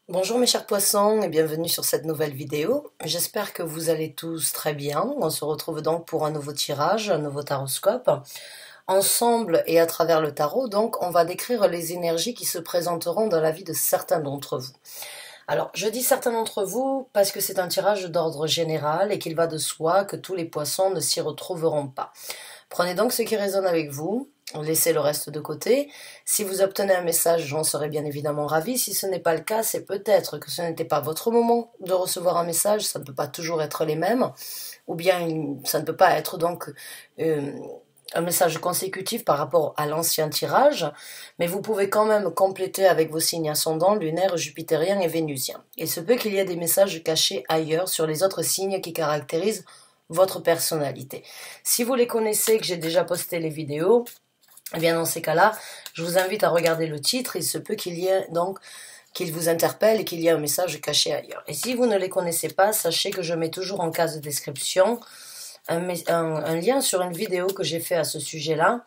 Bonjour mes chers poissons et bienvenue sur cette nouvelle vidéo. J'espère que vous allez tous très bien. On se retrouve donc pour un nouveau tirage, un nouveau taroscope. Ensemble et à travers le tarot, donc, on va décrire les énergies qui se présenteront dans la vie de certains d'entre vous. Alors, je dis certains d'entre vous parce que c'est un tirage d'ordre général et qu'il va de soi que tous les poissons ne s'y retrouveront pas. Prenez donc ce qui résonne avec vous, laissez le reste de côté. Si vous obtenez un message, j'en serai bien évidemment ravie. Si ce n'est pas le cas, c'est peut-être que ce n'était pas votre moment de recevoir un message, ça ne peut pas toujours être les mêmes, ou bien ça ne peut pas être donc un message consécutif par rapport à l'ancien tirage, mais vous pouvez quand même compléter avec vos signes ascendants, lunaires, jupitériens et vénusiens. Il se peut qu'il y ait des messages cachés ailleurs sur les autres signes qui caractérisent votre personnalité. Si vous les connaissez, que j'ai déjà posté les vidéos, eh bien dans ces cas-là, je vous invite à regarder le titre. Il se peut qu'il y ait donc qu'il vous interpelle et qu'il y ait un message caché ailleurs. Et si vous ne les connaissez pas, sachez que je mets toujours en case de description un lien sur une vidéo que j'ai fait à ce sujet-là.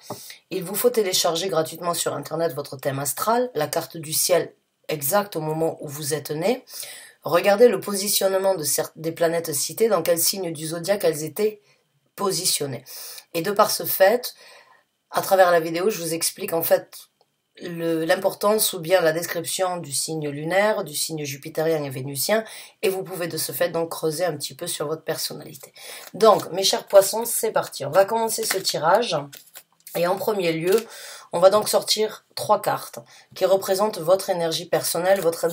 Il vous faut télécharger gratuitement sur internet votre thème astral, la carte du ciel exacte au moment où vous êtes né. Regardez le positionnement des planètes citées, dans quel signe du zodiaque elles étaient positionnées. Et de par ce fait, à travers la vidéo, je vous explique en fait l'importance ou bien la description du signe lunaire, du signe jupitérien et vénusien, et vous pouvez de ce fait donc creuser un petit peu sur votre personnalité. Donc, mes chers poissons, c'est parti. On va commencer ce tirage, et en premier lieu, on va donc sortir 3 cartes qui représentent votre énergie personnelle, votre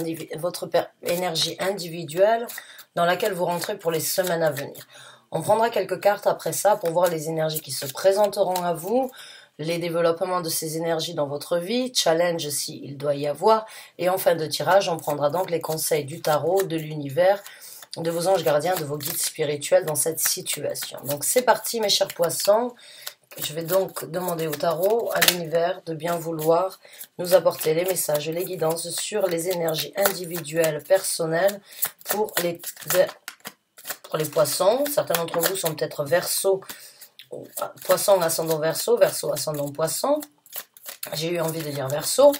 énergie individuelle dans laquelle vous rentrez pour les semaines à venir. On prendra quelques cartes après ça pour voir les énergies qui se présenteront à vous, les développements de ces énergies dans votre vie, challenge s'il doit y avoir, et en fin de tirage, on prendra donc les conseils du tarot, de l'univers, de vos anges gardiens, de vos guides spirituels dans cette situation. Donc c'est parti mes chers poissons. Je vais donc demander au tarot, à l'univers, de bien vouloir nous apporter les messages et les guidances sur les énergies individuelles, personnelles pour les poissons. Certains d'entre vous sont peut-être Verseau, poisson ascendant Verseau, Verseau ascendant poisson. J'ai eu envie de dire Verseau.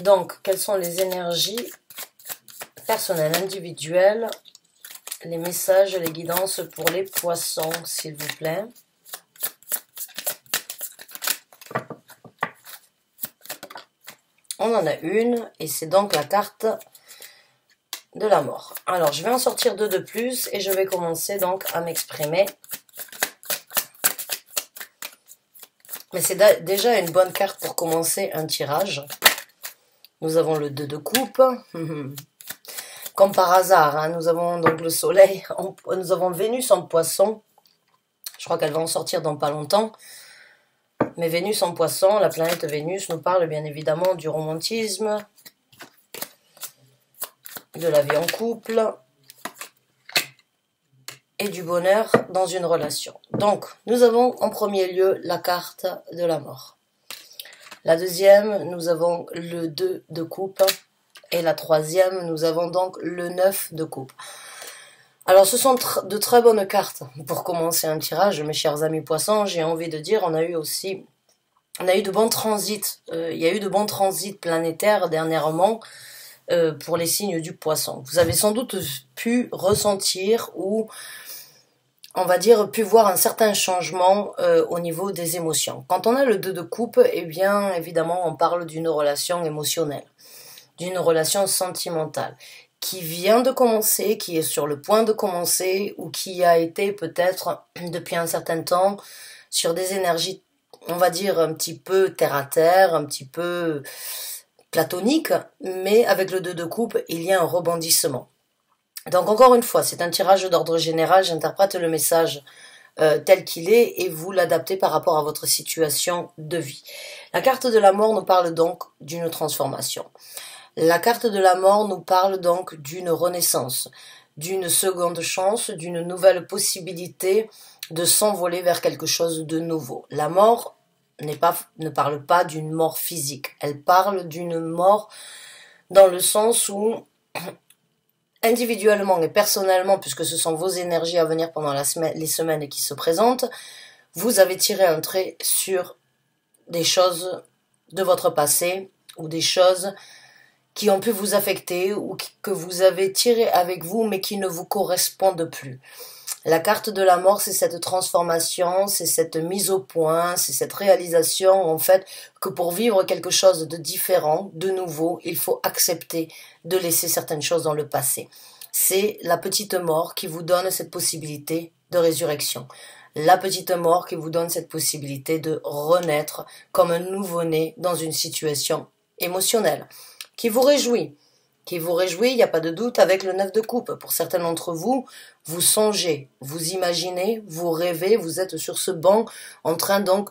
Donc, quelles sont les énergies personnelles, individuelles, les messages, les guidances pour les poissons, s'il vous plaît. On en a une, et c'est donc la carte de la mort. Alors, je vais en sortir 2 de plus, et je vais commencer donc à m'exprimer. Mais c'est déjà une bonne carte pour commencer un tirage. Nous avons le 2 de coupe. Comme par hasard, hein, nous avons donc le soleil, nous avons Vénus en poisson. Je crois qu'elle va en sortir dans pas longtemps. Mais Vénus en poisson, la planète Vénus nous parle bien évidemment du romantisme, de la vie en couple et du bonheur dans une relation. Donc, nous avons en premier lieu la carte de la mort. La deuxième, nous avons le 2 de coupe. Et la troisième, nous avons donc le 9 de coupe. Alors, ce sont de très bonnes cartes pour commencer un tirage, mes chers amis poissons. J'ai envie de dire, on a eu de bons transits. Il y a eu de bons transits planétaires dernièrement pour les signes du poisson. Vous avez sans doute pu ressentir ou, on va dire, pu voir un certain changement au niveau des émotions. Quand on a le 2 de coupe, eh bien, évidemment, on parle d'une relation émotionnelle, d'une relation sentimentale, qui vient de commencer, qui est sur le point de commencer, ou qui a été peut-être depuis un certain temps sur des énergies, on va dire, un petit peu terre-à-terre, un petit peu platonique, mais avec le 2 de coupe, il y a un rebondissement. Donc encore une fois, c'est un tirage d'ordre général, j'interprète le message tel qu'il est et vous l'adaptez par rapport à votre situation de vie. La carte de la mort nous parle donc d'une transformation. La carte de la mort nous parle donc d'une renaissance, d'une seconde chance, d'une nouvelle possibilité de s'envoler vers quelque chose de nouveau. La mort ne parle pas d'une mort physique, elle parle d'une mort dans le sens où, individuellement et personnellement, puisque ce sont vos énergies à venir pendant les semaines qui se présentent, vous avez tiré un trait sur des choses de votre passé ou des choses qui ont pu vous affecter ou que vous avez tiré avec vous mais qui ne vous correspondent plus. La carte de la mort, c'est cette transformation, c'est cette mise au point, c'est cette réalisation en fait que pour vivre quelque chose de différent, de nouveau, il faut accepter de laisser certaines choses dans le passé. C'est la petite mort qui vous donne cette possibilité de résurrection. La petite mort qui vous donne cette possibilité de renaître comme un nouveau-né dans une situation émotionnelle qui vous réjouit. Il n'y a pas de doute, avec le 9 de coupe. Pour certains d'entre vous, vous songez, vous imaginez, vous rêvez, vous êtes sur ce banc en train donc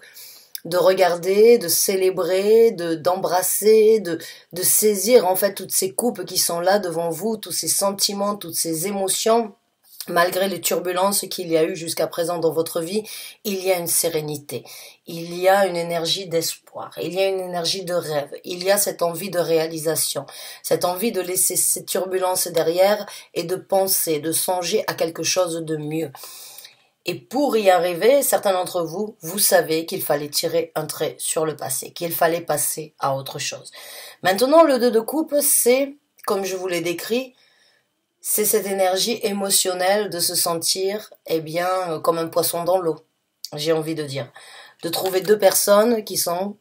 de regarder, de célébrer, d'embrasser, de saisir en fait toutes ces coupes qui sont là devant vous, tous ces sentiments, toutes ces émotions. Malgré les turbulences qu'il y a eu jusqu'à présent dans votre vie, il y a une sérénité, il y a une énergie d'espoir, il y a une énergie de rêve, il y a cette envie de réalisation, cette envie de laisser ces turbulences derrière et de penser, de songer à quelque chose de mieux. Et pour y arriver, certains d'entre vous, vous savez qu'il fallait tirer un trait sur le passé, qu'il fallait passer à autre chose. Maintenant, le 2 de coupe, c'est, comme je vous l'ai décrit, c'est cette énergie émotionnelle de se sentir, eh bien, comme un poisson dans l'eau, j'ai envie de dire. De trouver deux personnes qui sont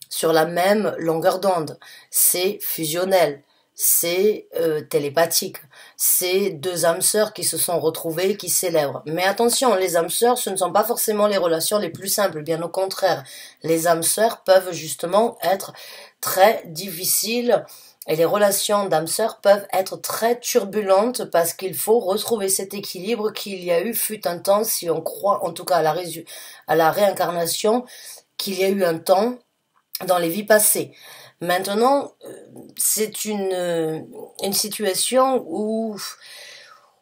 sur la même longueur d'onde. C'est fusionnel, c'est télépathique. C'est deux âmes sœurs qui se sont retrouvées, qui célèbrent. Mais attention, les âmes sœurs, ce ne sont pas forcément les relations les plus simples, bien au contraire. Les âmes sœurs peuvent justement être très difficiles. Et les relations d'âmes-sœurs peuvent être très turbulentes parce qu'il faut retrouver cet équilibre qu'il y a eu fut un temps, si on croit en tout cas à la réincarnation, qu'il y a eu un temps dans les vies passées. Maintenant, c'est une situation où,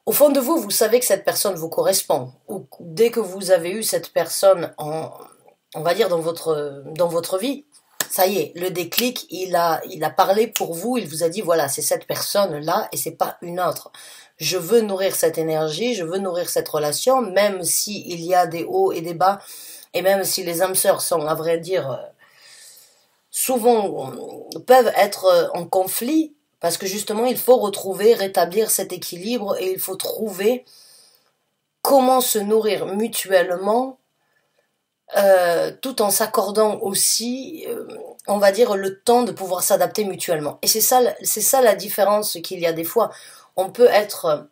au fond de vous, vous savez que cette personne vous correspond. Ou dès que vous avez eu cette personne on va dire dans votre vie, ça y est, le déclic, il a parlé pour vous, il vous a dit, voilà, c'est cette personne-là et c'est pas une autre. Je veux nourrir cette énergie, je veux nourrir cette relation, même s'il y a des hauts et des bas, et même si les âmes sœurs sont, à vrai dire, souvent peuvent être en conflit, parce que justement, il faut retrouver, rétablir cet équilibre et il faut trouver comment se nourrir mutuellement tout en s'accordant aussi, on va dire, le temps de pouvoir s'adapter mutuellement. Et c'est ça la différence qu'il y a des fois. On peut être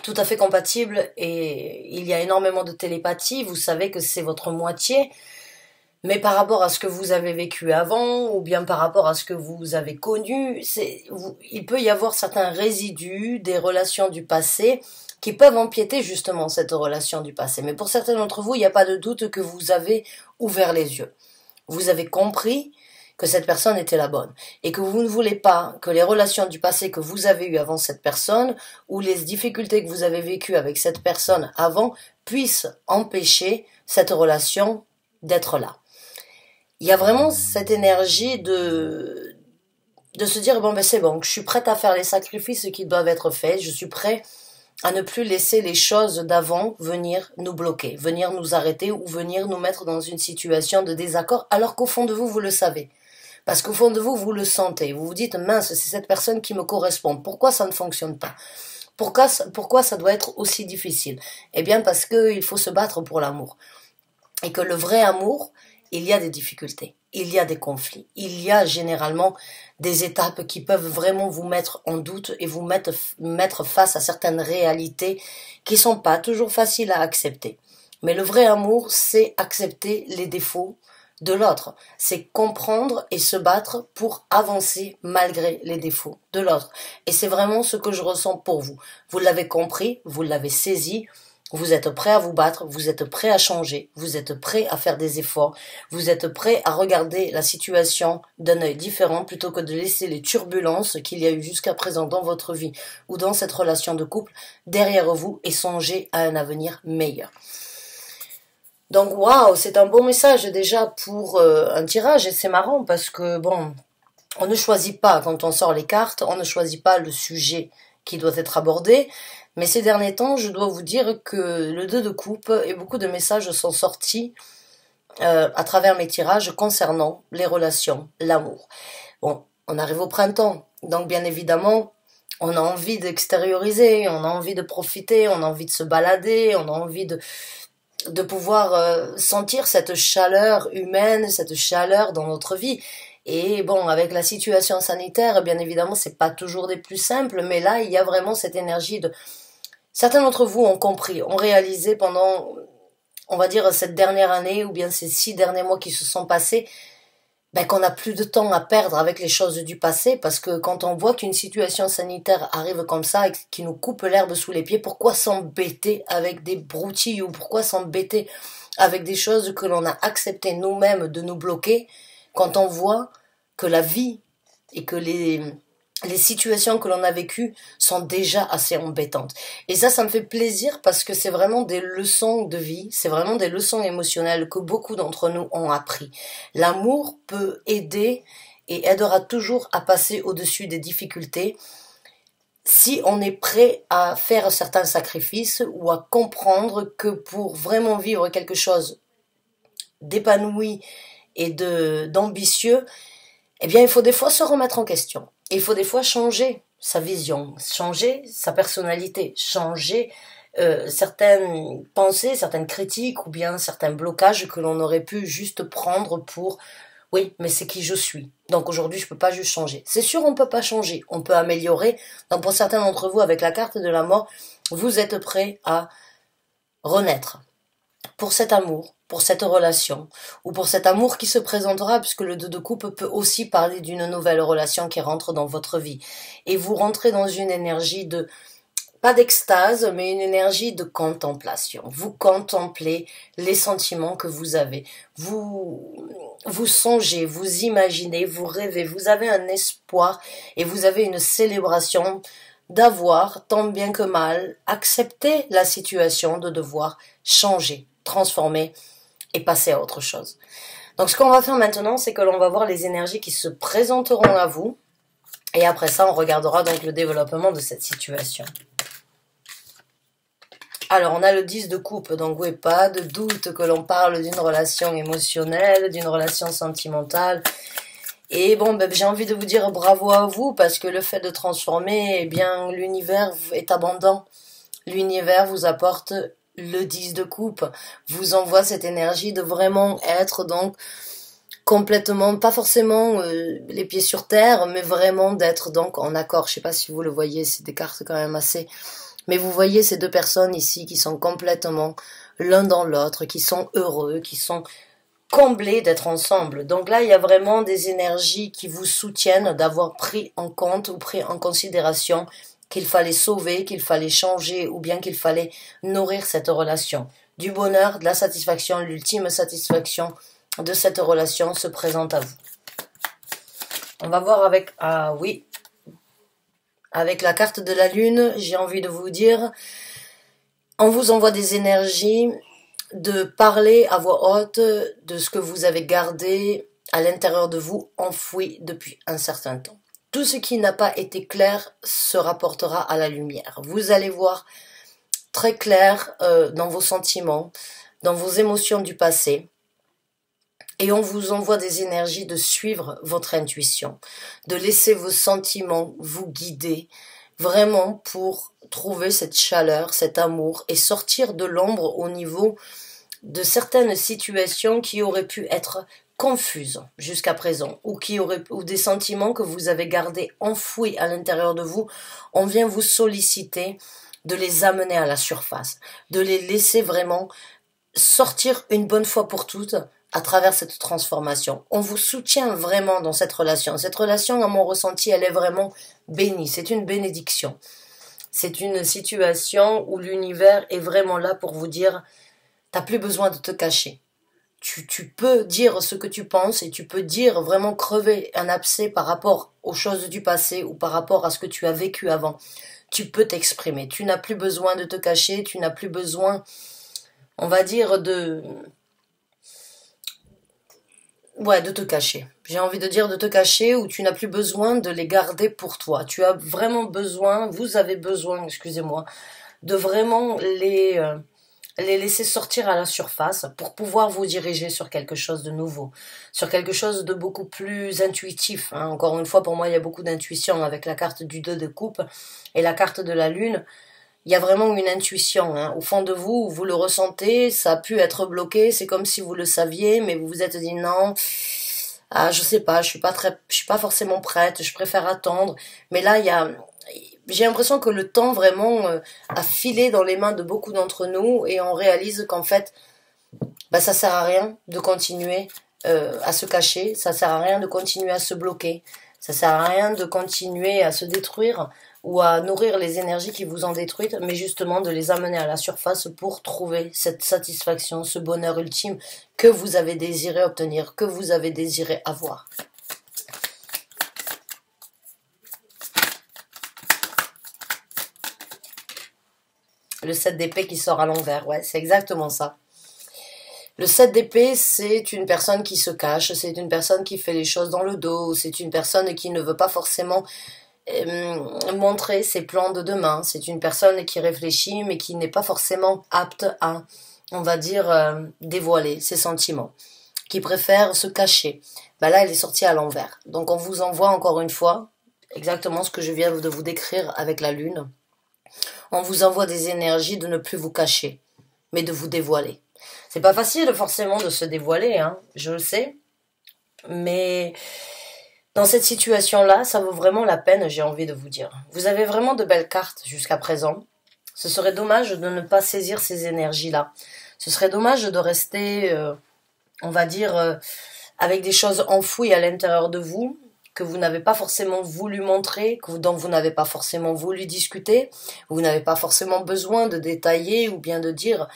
tout à fait compatible et il y a énormément de télépathie. Vous savez que c'est votre moitié, mais par rapport à ce que vous avez vécu avant ou bien par rapport à ce que vous avez connu, il peut y avoir certains résidus des relations du passé qui peuvent empiéter justement cette relation du passé. Mais pour certains d'entre vous, il n'y a pas de doute que vous avez ouvert les yeux. Vous avez compris que cette personne était la bonne et que vous ne voulez pas que les relations du passé que vous avez eues avant cette personne ou les difficultés que vous avez vécues avec cette personne avant puissent empêcher cette relation d'être là. Il y a vraiment cette énergie de se dire, bon ben c'est bon, je suis prête à faire les sacrifices qui doivent être faits, je suis prêt à ne plus laisser les choses d'avant venir nous bloquer, venir nous arrêter ou venir nous mettre dans une situation de désaccord, alors qu'au fond de vous, vous le savez. Parce qu'au fond de vous, vous le sentez. Vous vous dites, mince, c'est cette personne qui me correspond. Pourquoi ça ne fonctionne pas? Pourquoi ça doit être aussi difficile? Eh bien, parce qu'il faut se battre pour l'amour. Et que le vrai amour, il y a des difficultés, il y a des conflits, il y a généralement des étapes qui peuvent vraiment vous mettre en doute et vous mettre face à certaines réalités qui sont pas toujours faciles à accepter. Mais le vrai amour, c'est accepter les défauts de l'autre, c'est comprendre et se battre pour avancer malgré les défauts de l'autre. Et c'est vraiment ce que je ressens pour vous. Vous l'avez compris, vous l'avez saisi. Vous êtes prêt à vous battre, vous êtes prêt à changer, vous êtes prêt à faire des efforts, vous êtes prêt à regarder la situation d'un œil différent plutôt que de laisser les turbulences qu'il y a eu jusqu'à présent dans votre vie ou dans cette relation de couple derrière vous et songer à un avenir meilleur. Donc waouh, c'est un bon message déjà pour un tirage et c'est marrant parce que bon, on ne choisit pas quand on sort les cartes, on ne choisit pas le sujet qui doit être abordé. Mais ces derniers temps, je dois vous dire que le 2 de coupe et beaucoup de messages sont sortis à travers mes tirages concernant les relations, l'amour. Bon, on arrive au printemps. Donc bien évidemment, on a envie d'extérioriser, on a envie de profiter, on a envie de se balader, on a envie de pouvoir sentir cette chaleur humaine, cette chaleur dans notre vie. Et bon, avec la situation sanitaire, bien évidemment, c'est pas toujours des plus simples, mais là, il y a vraiment cette énergie de... Certains d'entre vous ont compris, ont réalisé pendant, on va dire, cette dernière année, ou bien ces 6 derniers mois qui se sont passés, ben, qu'on n'a plus de temps à perdre avec les choses du passé, parce que quand on voit qu'une situation sanitaire arrive comme ça et qui nous coupe l'herbe sous les pieds, pourquoi s'embêter avec des broutilles, ou pourquoi s'embêter avec des choses que l'on a accepté nous-mêmes de nous bloquer, quand on voit que la vie et que les situations que l'on a vécues sont déjà assez embêtantes. Et ça me fait plaisir parce que c'est vraiment des leçons de vie, c'est vraiment des leçons émotionnelles que beaucoup d'entre nous ont appris. L'amour peut aider et aidera toujours à passer au-dessus des difficultés si on est prêt à faire certains sacrifices ou à comprendre que pour vraiment vivre quelque chose d'épanoui et d'ambitieux, eh bien, il faut des fois se remettre en question. Il faut des fois changer sa vision, changer sa personnalité, changer certaines pensées, certaines critiques ou bien certains blocages que l'on aurait pu juste prendre pour « oui, mais c'est qui je suis ». Donc aujourd'hui, je peux pas juste changer. C'est sûr, on peut pas changer, on peut améliorer. Donc pour certains d'entre vous, avec la carte de la mort, vous êtes prêts à renaître pour cet amour, pour cette relation, ou pour cet amour qui se présentera, puisque le 2 de coupe peut aussi parler d'une nouvelle relation qui rentre dans votre vie. Et vous rentrez dans une énergie de, pas d'extase, mais une énergie de contemplation. Vous contemplez les sentiments que vous avez. Vous songez, vous imaginez, vous rêvez, vous avez un espoir et vous avez une célébration d'avoir, tant bien que mal, accepté la situation de devoir changer, transformer et passer à autre chose. Donc ce qu'on va faire maintenant, c'est que l'on va voir les énergies qui se présenteront à vous. Et après ça, on regardera donc le développement de cette situation. Alors, on a le 10 de coupe, donc oui, pas de doute que l'on parle d'une relation émotionnelle, d'une relation sentimentale. Et bon, ben, j'ai envie de vous dire bravo à vous, parce que le fait de transformer, eh bien, l'univers est abondant. L'univers vous apporte le 10 de coupe, vous envoie cette énergie de vraiment être donc complètement, pas forcément les pieds sur terre, mais vraiment d'être donc en accord. Je sais pas si vous le voyez, c'est des cartes quand même assez... Mais vous voyez ces 2 personnes ici qui sont complètement l'un dans l'autre, qui sont heureux, qui sont comblés d'être ensemble. Donc là, il y a vraiment des énergies qui vous soutiennent d'avoir pris en compte ou pris en considération qu'il fallait sauver, qu'il fallait changer ou bien qu'il fallait nourrir cette relation. Du bonheur, de la satisfaction, l'ultime satisfaction de cette relation se présente à vous. On va voir avec... Ah oui, avec la carte de la lune, j'ai envie de vous dire, on vous envoie des énergies de parler à voix haute de ce que vous avez gardé à l'intérieur de vous, enfoui depuis un certain temps. Tout ce qui n'a pas été clair se rapportera à la lumière. Vous allez voir très clair dans vos sentiments, dans vos émotions du passé. Et on vous envoie des énergies de suivre votre intuition, de laisser vos sentiments vous guider, vraiment pour trouver cette chaleur, cet amour et sortir de l'ombre au niveau de certaines situations qui auraient pu être confuses jusqu'à présent ou des sentiments que vous avez gardés enfouis à l'intérieur de vous. On vient vous solliciter de les amener à la surface, de les laisser vraiment sortir une bonne fois pour toutes à travers cette transformation. On vous soutient vraiment dans cette relation. Cette relation, à mon ressenti, elle est vraiment bénie. C'est une bénédiction. C'est une situation où l'univers est vraiment là pour vous dire « t'as plus besoin de te cacher ». Tu peux dire ce que tu penses et tu peux dire vraiment crever un abcès par rapport aux choses du passé ou par rapport à ce que tu as vécu avant. Tu peux t'exprimer. Tu n'as plus besoin de te cacher. Tu n'as plus besoin, on va dire, de te cacher. J'ai envie de dire de te cacher ou tu n'as plus besoin de les garder pour toi. Tu as vraiment besoin, vous avez besoin, excusez-moi, de vraiment les laisser sortir à la surface pour pouvoir vous diriger sur quelque chose de nouveau, sur quelque chose de beaucoup plus intuitif. Hein. Encore une fois, pour moi, il y a beaucoup d'intuition avec la carte du 2 de coupe et la carte de la lune. Il y a vraiment une intuition. Hein. Au fond de vous, vous le ressentez, ça a pu être bloqué, c'est comme si vous le saviez, mais vous vous êtes dit non, ah, je sais pas, je suis pas forcément prête, je préfère attendre. Mais là, j'ai l'impression que le temps vraiment a filé dans les mains de beaucoup d'entre nous et on réalise qu'en fait, bah, ça sert à rien de continuer à se cacher, ça sert à rien de continuer à se bloquer, ça sert à rien de continuer à se détruire ou à nourrir les énergies qui vous ont détruites, mais justement de les amener à la surface pour trouver cette satisfaction, ce bonheur ultime que vous avez désiré obtenir, que vous avez désiré avoir. Le 7 d'épée qui sort à l'envers, ouais, c'est exactement ça. Le 7 d'épée, c'est une personne qui se cache, c'est une personne qui fait les choses dans le dos, c'est une personne qui ne veut pas forcément montrer ses plans de demain, c'est une personne qui réfléchit mais qui n'est pas forcément apte à, on va dire, dévoiler ses sentiments, qui préfère se cacher. Ben là, elle est sortie à l'envers. Donc on vous envoie encore une fois exactement ce que je viens de vous décrire avec la lune. On vous envoie des énergies de ne plus vous cacher, mais de vous dévoiler. C'est pas facile forcément de se dévoiler, hein, je le sais, mais dans cette situation-là, ça vaut vraiment la peine, j'ai envie de vous dire. Vous avez vraiment de belles cartes jusqu'à présent. Ce serait dommage de ne pas saisir ces énergies-là. Ce serait dommage de rester, on va dire, avec des choses enfouies à l'intérieur de vous, que vous n'avez pas forcément voulu montrer, dont vous n'avez pas forcément voulu discuter, vous n'avez pas forcément besoin de détailler ou bien de dire...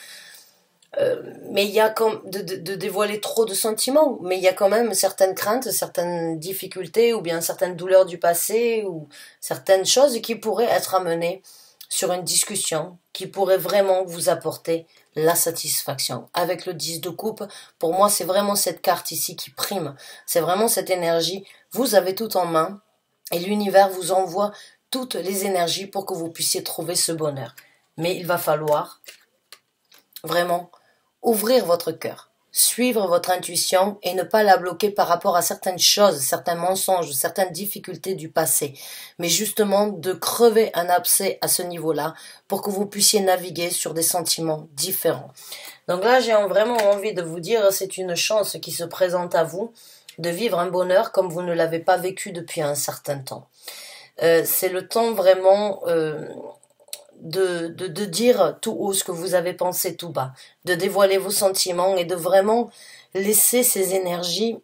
mais il y a comme de dévoiler trop de sentiments, mais il y a quand même certaines craintes, certaines difficultés ou bien certaines douleurs du passé ou certaines choses qui pourraient être amenées sur une discussion qui pourrait vraiment vous apporter la satisfaction. Avec le 10 de coupe, pour moi c'est vraiment cette carte ici qui prime, c'est vraiment cette énergie, vous avez tout en main et l'univers vous envoie toutes les énergies pour que vous puissiez trouver ce bonheur. Mais il va falloir vraiment ouvrir votre cœur, suivre votre intuition et ne pas la bloquer par rapport à certaines choses, certains mensonges, certaines difficultés du passé, mais justement de crever un abcès à ce niveau-là pour que vous puissiez naviguer sur des sentiments différents. Donc là, j'ai vraiment envie de vous dire, c'est une chance qui se présente à vous de vivre un bonheur comme vous ne l'avez pas vécu depuis un certain temps. C'est le temps vraiment... de dire tout haut ce que vous avez pensé tout bas, de dévoiler vos sentiments et de vraiment laisser ces énergies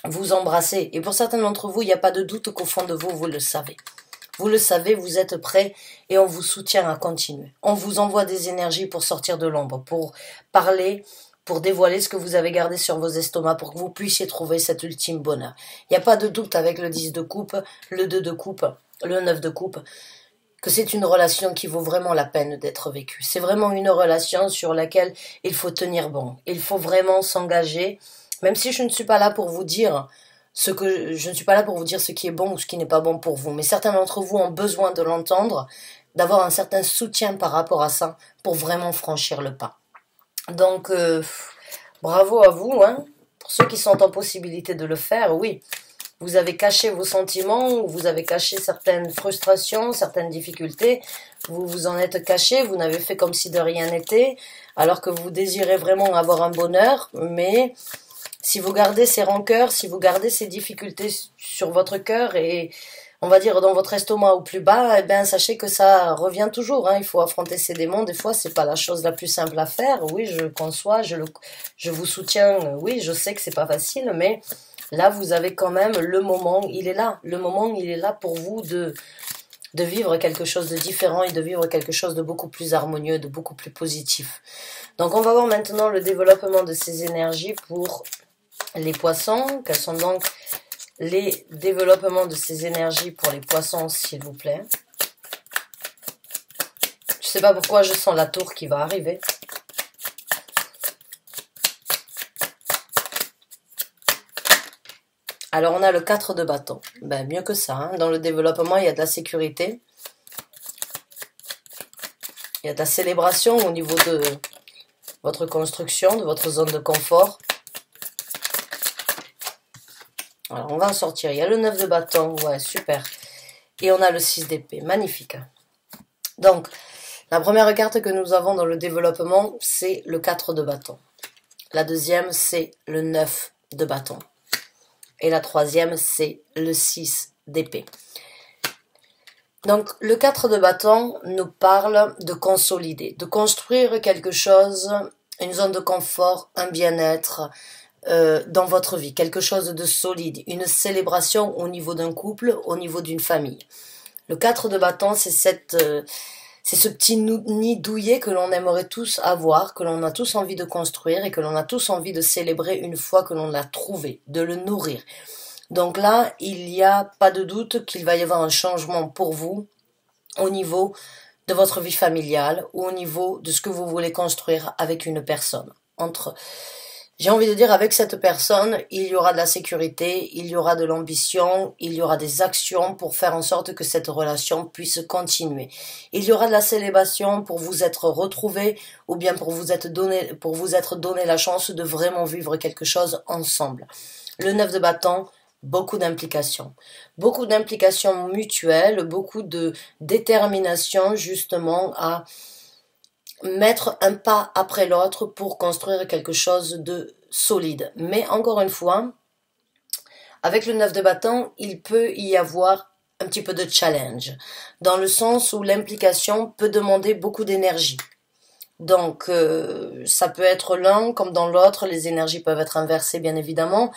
vous embrasser. Et pour certains d'entre vous, il n'y a pas de doute qu'au fond de vous, vous le savez. Vous le savez, vous êtes prêts et on vous soutient à continuer. On vous envoie des énergies pour sortir de l'ombre, pour parler, pour dévoiler ce que vous avez gardé sur vos estomacs, pour que vous puissiez trouver cet ultime bonheur. Il n'y a pas de doute avec le 10 de coupe, le 2 de coupe, le 9 de coupe, que c'est une relation qui vaut vraiment la peine d'être vécue. C'est vraiment une relation sur laquelle il faut tenir bon. Il faut vraiment s'engager, même si je ne suis pas là pour vous dire ce qui est bon ou ce qui n'est pas bon pour vous. Mais certains d'entre vous ont besoin de l'entendre, d'avoir un certain soutien par rapport à ça pour vraiment franchir le pas. Donc, bravo à vous, hein. Pour ceux qui sont en possibilité de le faire, oui. Vous avez caché vos sentiments, vous avez caché certaines frustrations, certaines difficultés, vous vous en êtes caché, vous n'avez fait comme si de rien n'était, alors que vous désirez vraiment avoir un bonheur, mais si vous gardez ces rancœurs, si vous gardez ces difficultés sur votre cœur et on va dire dans votre estomac ou plus bas, eh bien sachez que ça revient toujours, hein. Il faut affronter ces démons, des fois c'est pas la chose la plus simple à faire, oui je conçois, je vous soutiens, oui je sais que c'est pas facile, mais... Là, vous avez quand même le moment, il est là. Le moment, il est là pour vous de vivre quelque chose de différent et de vivre quelque chose de beaucoup plus harmonieux, de beaucoup plus positif. Donc, on va voir maintenant le développement de ces énergies pour les poissons. Quels sont donc les développements de ces énergies pour les poissons, s'il vous plaît? Je ne sais pas pourquoi je sens la tour qui va arriver. Alors, on a le 4 de bâton. Ben, mieux que ça. Hein. Dans le développement, il y a de la sécurité. Il y a de la célébration au niveau votre construction, de votre zone de confort. Alors, on va en sortir. Il y a le 9 de bâton, ouais, super. Et on a le 6 d'épée, magnifique. Donc, la première carte que nous avons dans le développement, c'est le 4 de bâton. La deuxième, c'est le 9 de bâton. Et la troisième, c'est le 6 d'épée. Donc, le 4 de bâton nous parle de consolider, de construire quelque chose, une zone de confort, un bien-être dans votre vie, quelque chose de solide, une célébration au niveau d'un couple, au niveau d'une famille. Le 4 de bâton, c'est ce petit nid douillet que l'on aimerait tous avoir, que l'on a tous envie de construire et que l'on a tous envie de célébrer une fois que l'on l'a trouvé, de le nourrir. Donc là, il n'y a pas de doute qu'il va y avoir un changement pour vous au niveau de votre vie familiale ou au niveau de ce que vous voulez construire avec une personne. J'ai envie de dire, avec cette personne, il y aura de la sécurité, il y aura de l'ambition, il y aura des actions pour faire en sorte que cette relation puisse continuer. Il y aura de la célébration pour vous être retrouvés ou bien pour vous être donné la chance de vraiment vivre quelque chose ensemble. Le 9 de bâton, beaucoup d'implications mutuelles, beaucoup de détermination justement à mettre un pas après l'autre pour construire quelque chose de solide. Mais encore une fois, avec le 9 de bâton, il peut y avoir un petit peu de challenge, dans le sens où l'implication peut demander beaucoup d'énergie. Donc, ça peut être l'un comme dans l'autre, les énergies peuvent être inversées bien évidemment,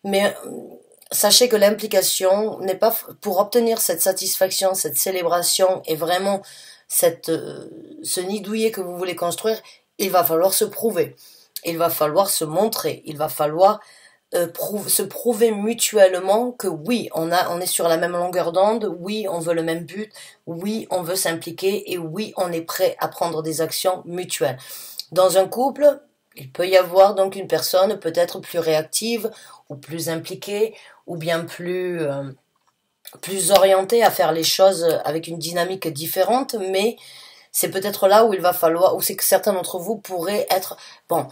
mais sachez que l'implication n'est pas pour obtenir cette satisfaction, cette célébration et vraiment ce nid douillet que vous voulez construire, il va falloir se prouver, il va falloir se montrer, il va falloir se prouver mutuellement que oui, on est sur la même longueur d'onde, oui, on veut le même but, oui, on veut s'impliquer et oui, on est prêt à prendre des actions mutuelles. Dans un couple, il peut y avoir donc une personne peut-être plus réactive ou plus impliquée ou bien plus orientée à faire les choses avec une dynamique différente, mais c'est peut-être là où il va falloir, où c'est que certains d'entre vous pourraient être, bon,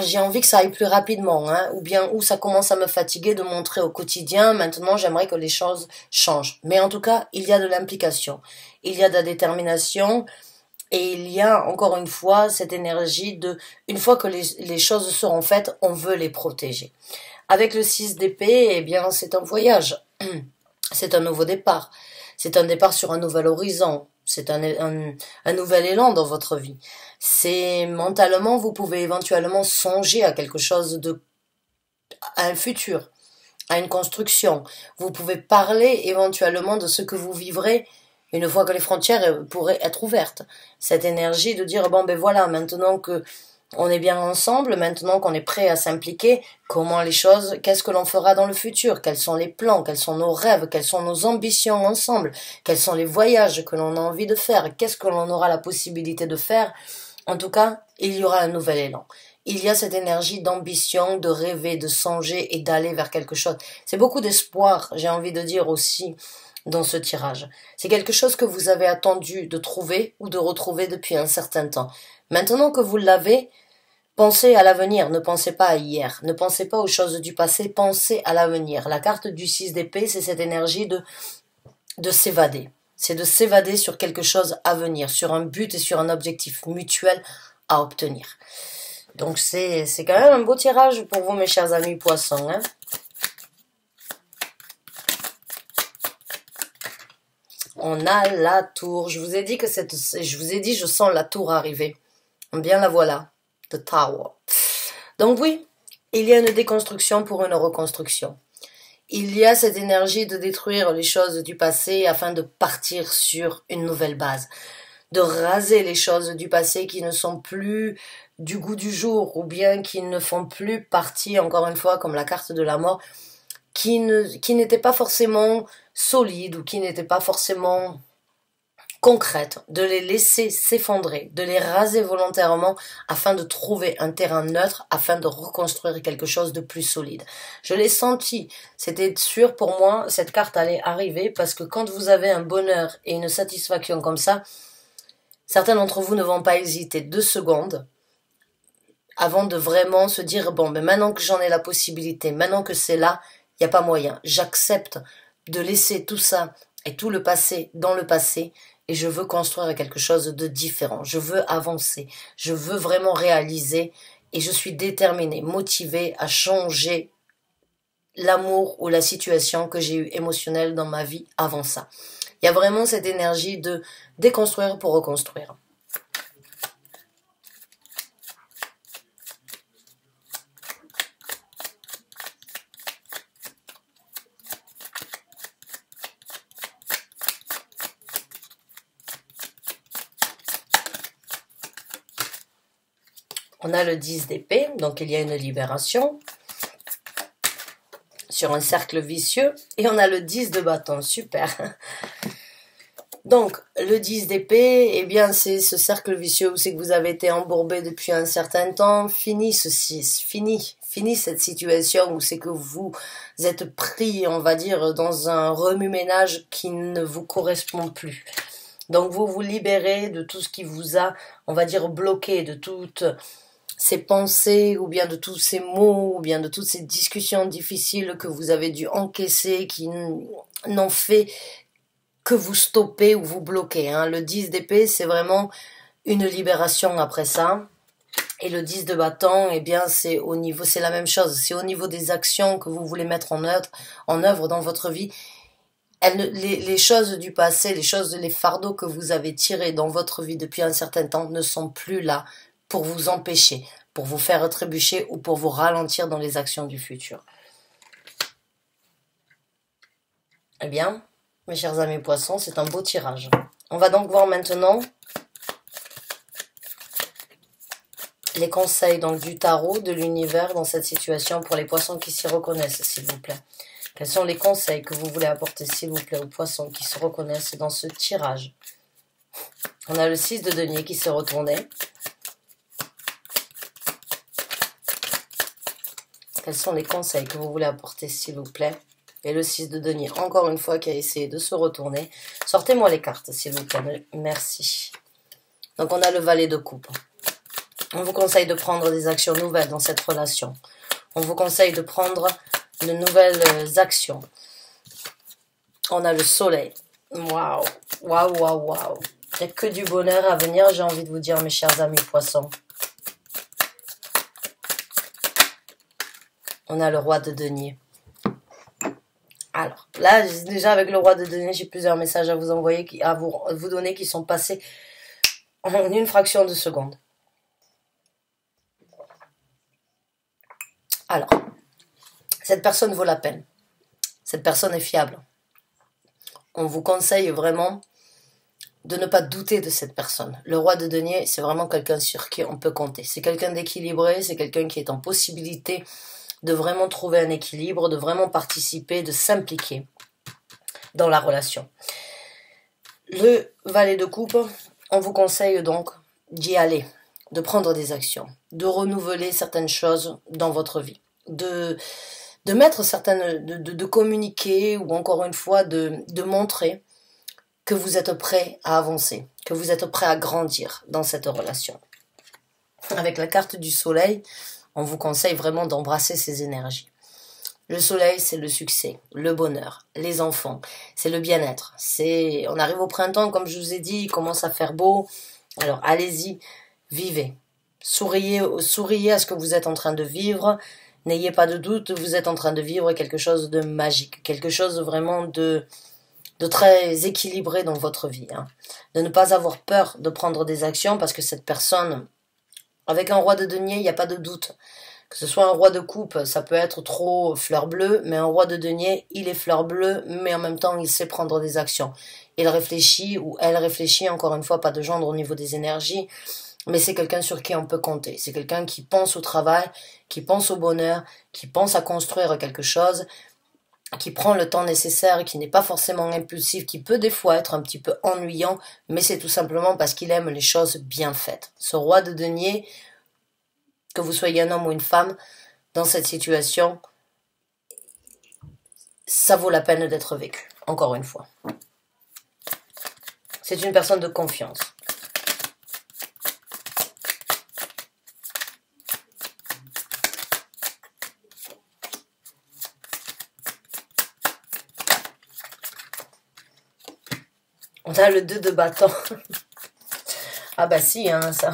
j'ai envie que ça aille plus rapidement, hein, ou bien où ça commence à me fatiguer de montrer au quotidien, maintenant j'aimerais que les choses changent. Mais en tout cas, il y a de l'implication, il y a de la détermination, et il y a encore une fois cette énergie de, une fois que les choses seront faites, on veut les protéger. Avec le 6 d'épée, eh bien c'est un voyage, c'est un nouveau départ, c'est un départ sur un nouvel horizon, c'est un nouvel élan dans votre vie. C'est mentalement, vous pouvez éventuellement songer à quelque chose à un futur, à une construction. Vous pouvez parler éventuellement de ce que vous vivrez une fois que les frontières pourraient être ouvertes. Cette énergie de dire, bon ben voilà, maintenant que on est bien ensemble, maintenant qu'on est prêt à s'impliquer, comment les choses, qu'est-ce que l'on fera dans le futur, quels sont les plans, quels sont nos rêves, quelles sont nos ambitions ensemble, quels sont les voyages que l'on a envie de faire, qu'est-ce que l'on aura la possibilité de faire. En tout cas, il y aura un nouvel élan. Il y a cette énergie d'ambition, de rêver, de songer et d'aller vers quelque chose. C'est beaucoup d'espoir, j'ai envie de dire aussi, dans ce tirage. C'est quelque chose que vous avez attendu de trouver ou de retrouver depuis un certain temps. Maintenant que vous l'avez, pensez à l'avenir, ne pensez pas à hier, ne pensez pas aux choses du passé, pensez à l'avenir. La carte du 6 d'épée, c'est cette énergie de s'évader. C'est de s'évader sur quelque chose à venir, sur un but et sur un objectif mutuel à obtenir. Donc c'est quand même un beau tirage pour vous, mes chers amis poissons, hein. On a la tour. Je vous ai dit je sens la tour arriver. Bien la voilà. The Tower. Donc oui, il y a une déconstruction pour une reconstruction. Il y a cette énergie de détruire les choses du passé afin de partir sur une nouvelle base. De raser les choses du passé qui ne sont plus du goût du jour ou bien qui ne font plus partie, encore une fois, comme la carte de la mort, qui n'étaient pas forcément solides ou qui n'étaient pas forcément concrètes, de les laisser s'effondrer, de les raser volontairement afin de trouver un terrain neutre, afin de reconstruire quelque chose de plus solide. Je l'ai senti, c'était sûr pour moi, cette carte allait arriver parce que quand vous avez un bonheur et une satisfaction comme ça, certains d'entre vous ne vont pas hésiter 2 secondes, avant de vraiment se dire, bon, mais maintenant que j'en ai la possibilité, maintenant que c'est là, il n'y a pas moyen. J'accepte de laisser tout ça et tout le passé dans le passé et je veux construire quelque chose de différent. Je veux avancer. Je veux vraiment réaliser et je suis déterminée, motivée à changer l'amour ou la situation que j'ai eue émotionnelle dans ma vie avant ça. Il y a vraiment cette énergie de déconstruire pour reconstruire. On a le 10 d'épée, donc il y a une libération sur un cercle vicieux. Et on a le 10 de bâton, super. Donc, le 10 d'épée, eh bien, c'est ce cercle vicieux où c'est que vous avez été embourbé depuis un certain temps. Fini ce 6, fini cette situation où c'est que vous êtes pris, on va dire, dans un remue-ménage qui ne vous correspond plus. Donc, vous vous libérez de tout ce qui vous a, on va dire, bloqué, de toutes ces pensées, ou bien de tous ces mots, ou bien de toutes ces discussions difficiles que vous avez dû encaisser, qui n'ont fait que vous stopper ou vous bloquer. Hein. Le 10 d'épée, c'est vraiment une libération après ça. Et le 10 de bâton, eh bien, c'est au niveau, c'est la même chose. C'est au niveau des actions que vous voulez mettre en œuvre dans votre vie. Les choses du passé, les fardeaux que vous avez tirés dans votre vie depuis un certain temps ne sont plus là pour vous empêcher, pour vous faire trébucher ou pour vous ralentir dans les actions du futur. Eh bien, mes chers amis poissons, c'est un beau tirage. On va donc voir maintenant les conseils donc, du tarot, de l'univers dans cette situation pour les poissons qui s'y reconnaissent, s'il vous plaît. Quels sont les conseils que vous voulez apporter, s'il vous plaît, aux poissons qui se reconnaissent dans ce tirage? On a le 6 de denier qui s'est retourné. Quels sont les conseils que vous voulez apporter, s'il vous plaît? Et le 6 de denier, encore une fois, qui a essayé de se retourner. Sortez-moi les cartes, s'il vous plaît. Merci. Donc, on a le valet de coupe. On vous conseille de prendre des actions nouvelles dans cette relation. On vous conseille de prendre de nouvelles actions. On a le soleil. Waouh, waouh, waouh, waouh. Il n'y a que du bonheur à venir, j'ai envie de vous dire, mes chers amis poissons. On a le roi de denier. Alors, là, déjà avec le roi de denier, j'ai plusieurs messages à vous envoyer, à vous donner qui sont passés en une fraction de seconde. Alors, cette personne vaut la peine. Cette personne est fiable. On vous conseille vraiment de ne pas douter de cette personne. Le roi de denier, c'est vraiment quelqu'un sur qui on peut compter. C'est quelqu'un d'équilibré, c'est quelqu'un qui est en possibilité de vraiment trouver un équilibre, de vraiment participer, de s'impliquer dans la relation. Le valet de coupe, on vous conseille donc d'y aller, de prendre des actions, de renouveler certaines choses dans votre vie, de mettre certaines, de communiquer ou encore une fois de montrer que vous êtes prêt à avancer, que vous êtes prêt à grandir dans cette relation. Avec la carte du soleil, on vous conseille vraiment d'embrasser ces énergies. Le soleil, c'est le succès, le bonheur, les enfants, c'est le bien-être. On arrive au printemps, comme je vous ai dit, il commence à faire beau. Alors allez-y, vivez. Souriez à ce que vous êtes en train de vivre. N'ayez pas de doute, vous êtes en train de vivre quelque chose de magique, quelque chose vraiment de très équilibré dans votre vie. Hein. De ne pas avoir peur de prendre des actions parce que cette personne, avec un roi de denier, il n'y a pas de doute. Que ce soit un roi de coupe, ça peut être trop fleur bleue, mais un roi de denier, il est fleur bleue, mais en même temps, il sait prendre des actions. Il réfléchit, ou elle réfléchit, encore une fois, pas de gendre au niveau des énergies, mais c'est quelqu'un sur qui on peut compter. C'est quelqu'un qui pense au travail, qui pense au bonheur, qui pense à construire quelque chose, qui prend le temps nécessaire, qui n'est pas forcément impulsif, qui peut des fois être un petit peu ennuyant, mais c'est tout simplement parce qu'il aime les choses bien faites. Ce roi de denier, que vous soyez un homme ou une femme, dans cette situation, ça vaut la peine d'être vécu, encore une fois. C'est une personne de confiance. a le 2 de bâton. Ah bah si, hein, ça...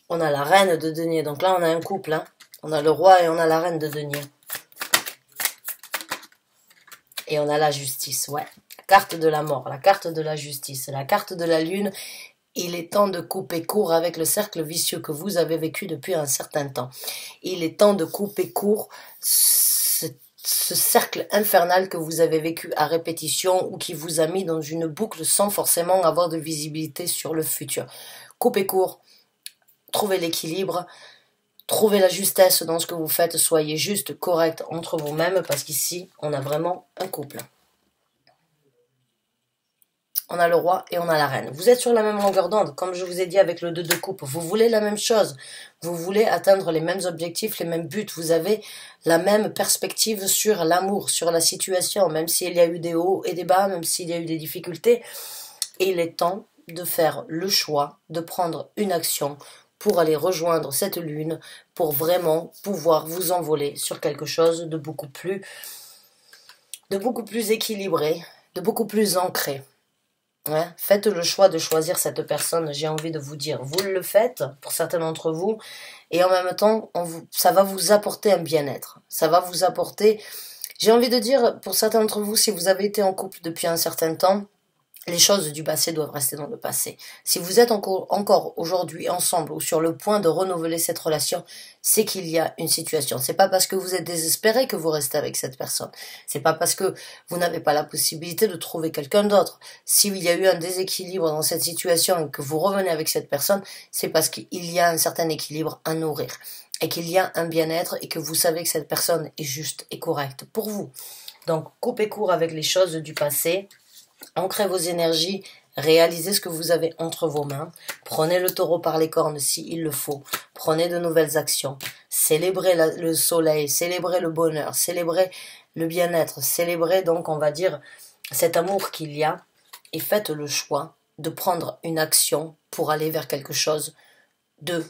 On a la reine de denier. Donc là, on a un couple. Hein. On a le roi et on a la reine de denier. Et on a la justice, ouais. La carte de la mort, la carte de la justice, la carte de la lune. Il est temps de couper court avec le cercle vicieux que vous avez vécu depuis un certain temps. Il est temps de couper court ce cercle infernal que vous avez vécu à répétition ou qui vous a mis dans une boucle sans forcément avoir de visibilité sur le futur. Coupez court, trouvez l'équilibre, trouvez la justesse dans ce que vous faites, soyez juste, correct entre vous-mêmes parce qu'ici, on a vraiment un couple. On a le roi et on a la reine. Vous êtes sur la même longueur d'onde, comme je vous ai dit avec le 2 de coupe. Vous voulez la même chose. Vous voulez atteindre les mêmes objectifs, les mêmes buts. Vous avez la même perspective sur l'amour, sur la situation, même s'il y a eu des hauts et des bas, même s'il y a eu des difficultés. Et il est temps de faire le choix, de prendre une action pour aller rejoindre cette lune, pour vraiment pouvoir vous envoler sur quelque chose de beaucoup plus équilibré, de beaucoup plus ancré. Ouais, faites le choix de choisir cette personne, j'ai envie de vous dire. Vous le faites, pour certains d'entre vous, et en même temps, ça va vous apporter un bien-être. Ça va vous apporter, j'ai envie de dire, pour certains d'entre vous, si vous avez été en couple depuis un certain temps, les choses du passé doivent rester dans le passé. Si vous êtes encore aujourd'hui ensemble ou sur le point de renouveler cette relation, c'est qu'il y a une situation. C'est pas parce que vous êtes désespéré que vous restez avec cette personne. C'est pas parce que vous n'avez pas la possibilité de trouver quelqu'un d'autre. S'il y a eu un déséquilibre dans cette situation et que vous revenez avec cette personne, c'est parce qu'il y a un certain équilibre à nourrir et qu'il y a un bien-être et que vous savez que cette personne est juste et correcte pour vous. Donc, coupez court avec les choses du passé. Ancrez vos énergies, réalisez ce que vous avez entre vos mains, prenez le taureau par les cornes s'il le faut, prenez de nouvelles actions, célébrez le soleil, célébrez le bonheur, célébrez le bien-être, célébrez donc, on va dire, cet amour qu'il y a et faites le choix de prendre une action pour aller vers quelque chose de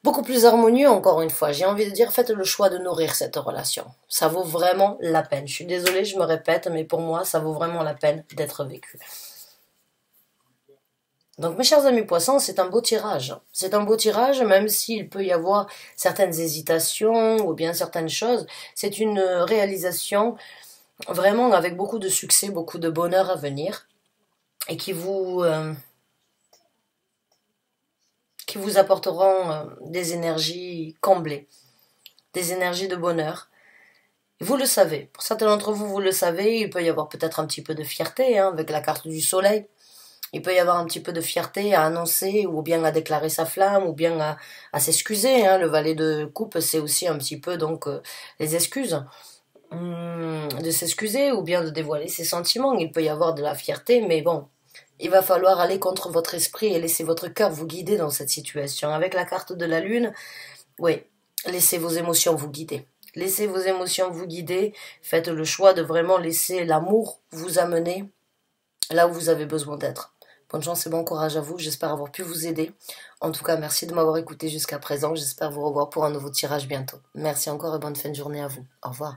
beaucoup plus harmonieux, encore une fois. J'ai envie de dire, faites le choix de nourrir cette relation. Ça vaut vraiment la peine. Je suis désolée, je me répète, mais pour moi, ça vaut vraiment la peine d'être vécu. Donc, mes chers amis poissons, c'est un beau tirage. C'est un beau tirage, même s'il peut y avoir certaines hésitations ou bien certaines choses. C'est une réalisation vraiment avec beaucoup de succès, beaucoup de bonheur à venir et qui vous apporteront des énergies comblées, des énergies de bonheur. Vous le savez, pour certains d'entre vous, vous le savez, il peut y avoir peut-être un petit peu de fierté avec la carte du soleil. Il peut y avoir un petit peu de fierté à annoncer ou bien à déclarer sa flamme ou bien à s'excuser. Le valet de coupe, c'est aussi un petit peu donc les excuses. De s'excuser ou bien de dévoiler ses sentiments. Il peut y avoir de la fierté, mais bon, il va falloir aller contre votre esprit et laisser votre cœur vous guider dans cette situation. Avec la carte de la lune, oui, laissez vos émotions vous guider. Laissez vos émotions vous guider. Faites le choix de vraiment laisser l'amour vous amener là où vous avez besoin d'être. Bonne chance et bon courage à vous. J'espère avoir pu vous aider. En tout cas, merci de m'avoir écouté jusqu'à présent. J'espère vous revoir pour un nouveau tirage bientôt. Merci encore et bonne fin de journée à vous. Au revoir.